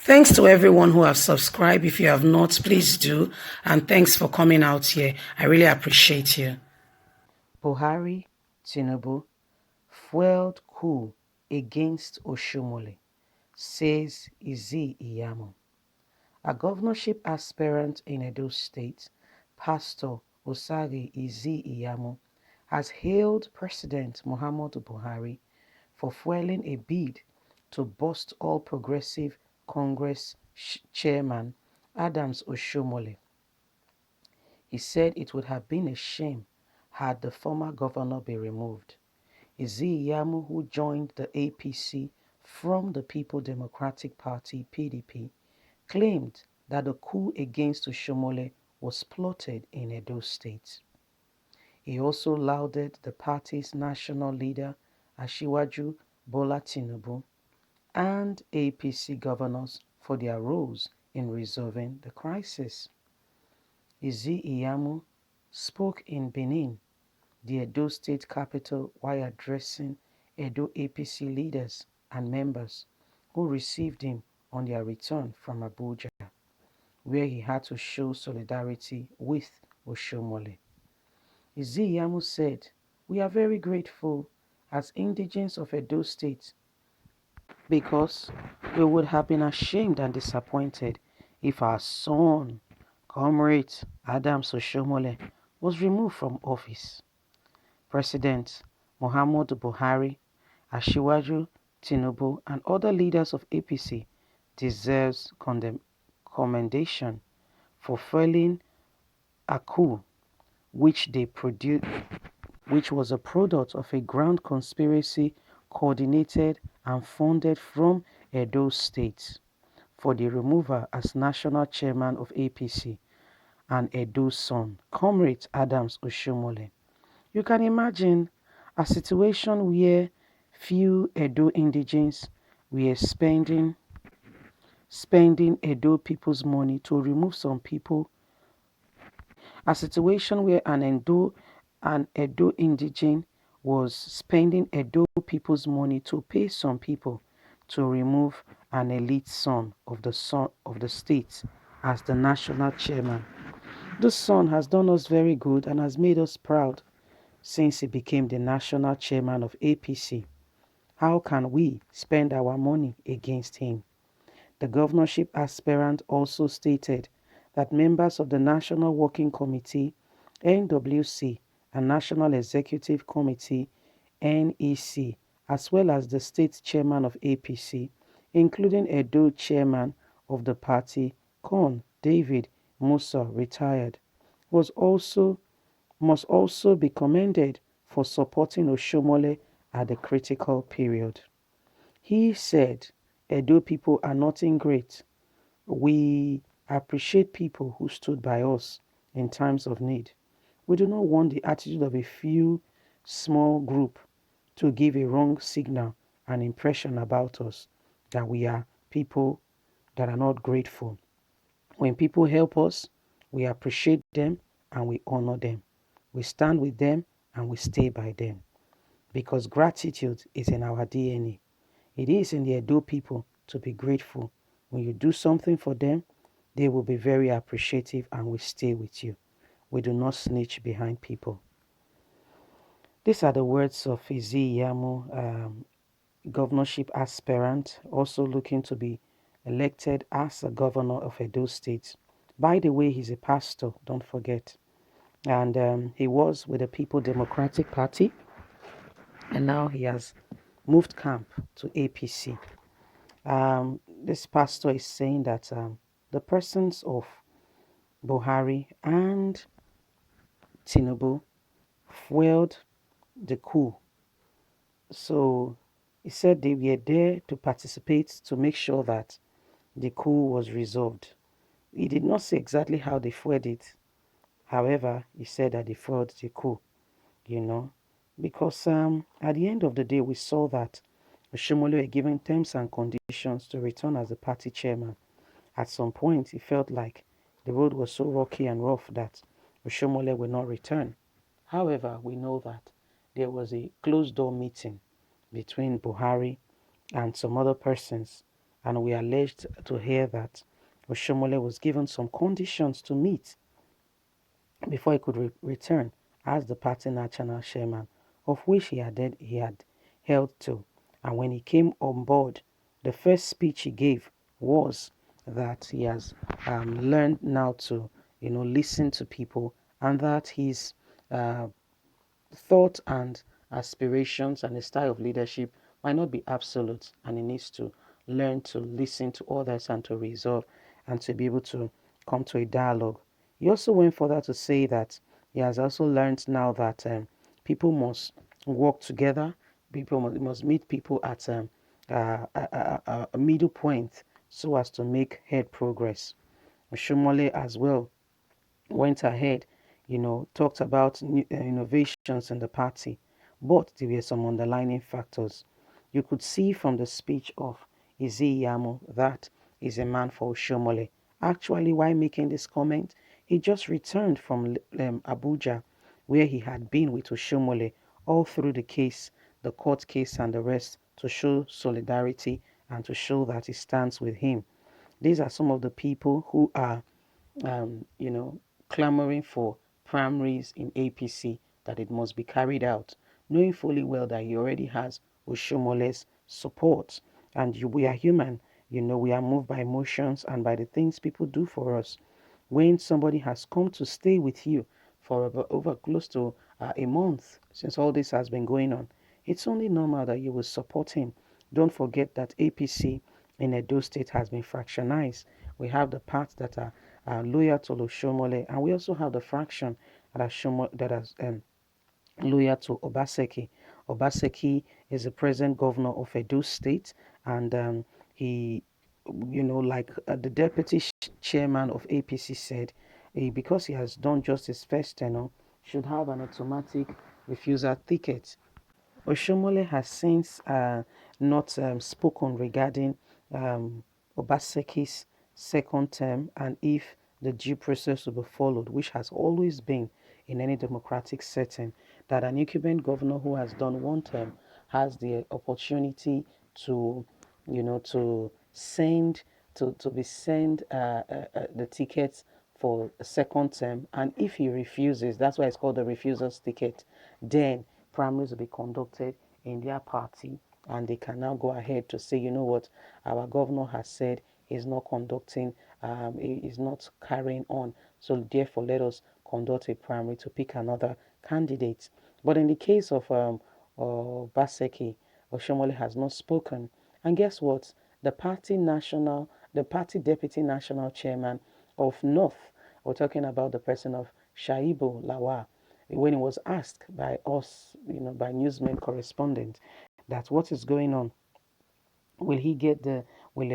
Thanks to everyone who have subscribed. If you have not, please do. And thanks for coming out here. I really appreciate you. Buhari, Tinubu, fueled coup against Oshiomhole, says Izi Iyamu. A governorship aspirant in Edo State, Pastor Osage Izi Iyamu, has hailed President Muhammadu Buhari for fueling a bid to bust All Progressive Congress chairman Adams Oshiomhole. He said it would have been a shame had the former governor been removed. Izi Iyamu, who joined the APC from the People Democratic Party (PDP), claimed that the coup against Oshiomhole was plotted in Edo State. He also lauded the party's national leader, Asiwaju Bola Tinubu, and APC governors for their roles in resolving the crisis. Izi Iyamu spoke in Benin, the Edo State capital, while addressing Edo APC leaders and members who received him on their return from Abuja, where he had to show solidarity with Oshiomhole. Izi Iyamu said, "We are very grateful as indigents of Edo State because we would have been ashamed and disappointed if our son, Comrade Adams Oshiomhole, was removed from office. President Muhammadu Buhari, Asiwaju Tinubu, and other leaders of APC deserves commendation for failing a coup which which was a product of a grand conspiracy coordinated and funded from Edo State for the removal as national chairman of APC and Edo's son, Comrade Adams Oshiomhole. You can imagine a situation where few Edo indigenes were spending Edo people's money to remove some people, a situation where an Edo indigene was spending Edo people's money to pay some people to remove an elite son of the state as the national chairman. This son has done us very good and has made us proud since he became the national chairman of APC. How can we spend our money against him? The governorship aspirant also stated that members of the National Working Committee, NWC, and National Executive Committee, NEC, as well as the state chairman of APC, including Edo chairman of the party, Con David Musa, retired, was also must also be commended for supporting Oshiomhole at the critical period. He said, Edo people are nothing great. We appreciate people who stood by us in times of need. We do not want the attitude of a few small group to give a wrong signal and impression about us that we are people that are not grateful. When people help us, we appreciate them and we honor them. We stand with them and we stay by them because gratitude is in our DNA. It is in the Edo people to be grateful. When you do something for them, they will be very appreciative and will stay with you. We do not snitch behind people. These are the words of Izi Iyamu, governorship aspirant, also looking to be elected as a governor of Edo State. By the way, he's a pastor, don't forget. And he was with the People Democratic Party, and now he has moved camp to APC. This pastor is saying that the persons of Buhari and Tinubu fueled the coup. So he said they were there to participate to make sure that the coup was resolved. He did not say exactly how they fueled it. However, he said that they fueled the coup, you know, because at the end of the day, we saw that Oshiomhole were given terms and conditions to return as the party chairman. At some point, it felt like the road was so rocky and rough that Oshiomhole will not return. However, we know that there was a closed-door meeting between Buhari and some other persons, and we are alleged to hear that Oshiomhole was given some conditions to meet before he could return as the party national chairman, of which he had held to. And when he came on board, the first speech he gave was that he has learned now to, listen to people, and that his uh, thought and aspirations and his style of leadership might not be absolute, and he needs to learn to listen to others and to resolve and to be able to come to a dialogue. He also went further to say that he has also learned now that people must work together, people must meet people at a middle point so as to make head progress. Oshiomhole as well went ahead, talked about innovations in the party, but there were some underlying factors. You could see from the speech of Izzy that is a man for Oshiomhole. Actually, while making this comment, he just returned from Abuja, where he had been with Oshiomhole all through the case, the court case, and the rest, to show solidarity and to show that he stands with him. These are some of the people who are um, you know, clamoring for primaries in APC, that it must be carried out, knowing fully well that he already has Oshiomole's support. And we are human, we are moved by emotions and by the things people do for us. When somebody has come to stay with you for over close to a month since all this has been going on, it's only normal that you will support him. Don't forget that APC in Edo State has been fractionized. We have the parts that are loyal to Oshiomhole, and we also have the fraction that is loyal to Obaseki. Obaseki is the present governor of Edo State, and he, like the deputy chairman of APC said, because he has done just his first tenure, should have an automatic refusal ticket. Oshiomhole has since not spoken regarding um, Obaseki's second term and if the due process will be followed, which has always been in any democratic setting, that an incumbent governor who has done one term has the opportunity to, to send to be sent the tickets for a second term, and if he refuses, that's why it's called the refusals ticket, then primaries will be conducted in their party, and they can now go ahead to say, you know what, our governor has said he's not conducting, he's not carrying on, so therefore let us conduct a primary to pick another candidate. But in the case of Baseki, Oshiomhole has not spoken, and guess what? The party deputy national chairman of North, we're talking about the person of Shaibu Lawal, when he was asked by us, by newsmen correspondent, that what is going on, will he get the will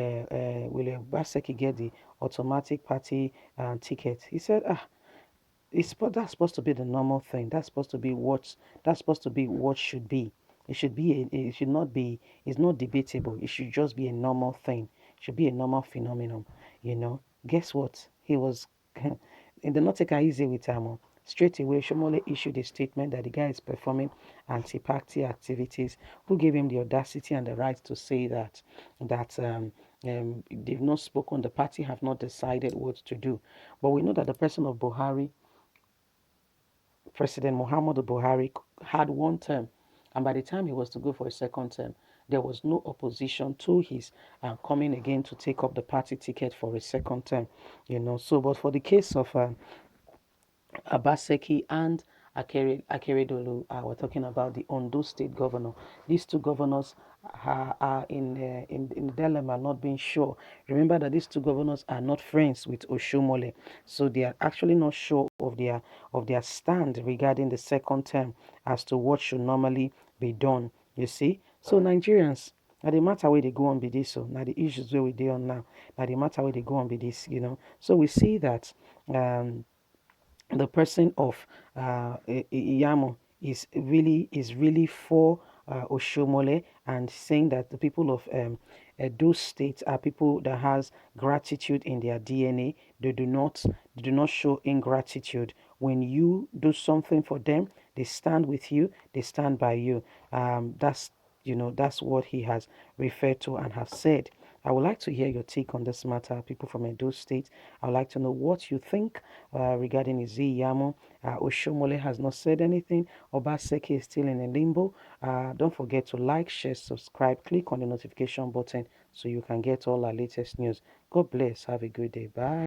Baseki get the automatic party ticket? He said, that's supposed to be the normal thing. That's supposed to be what should be. It should not be. It's not debatable. It should just be a normal thing. It should be a normal phenomenon. Guess what? He was. They did not take it easy with him. Straight away, Shomole issued a statement that the guy is performing anti-party activities. Who gave him the audacity and the right to say that they've not spoken, the party have not decided what to do. But we know that the person of Buhari, President Muhammadu Buhari, had one term, and by the time he was to go for a second term, there was no opposition to his coming again to take up the party ticket for a second term. So, but for the case of Abaseki and Akeredolu, we're talking about the Ondo State governor. These two governors are in dilemma, not being sure. Remember that these two governors are not friends with Oshiomhole, so they are actually not sure of their stand regarding the second term as to what should normally be done. You see, so Nigerians. Now the matter where they go on be this, so now the issues where we deal on now. Now the matter where they go on be this, So we see that the person of Iyamo is really for Oshiomhole, and saying that the people of Edo State are people that has gratitude in their DNA. They do not show ingratitude. When you do something for them, they stand with you. They stand by you. That's what he has referred to and has said. I would like to hear your take on this matter, people from Edo State. I would like to know what you think regarding Izzy-Iyamo. Oshiomhole has not said anything. Obaseki is still in a limbo. Don't forget to like, share, subscribe. Click on the notification button so you can get all our latest news. God bless. Have a good day. Bye.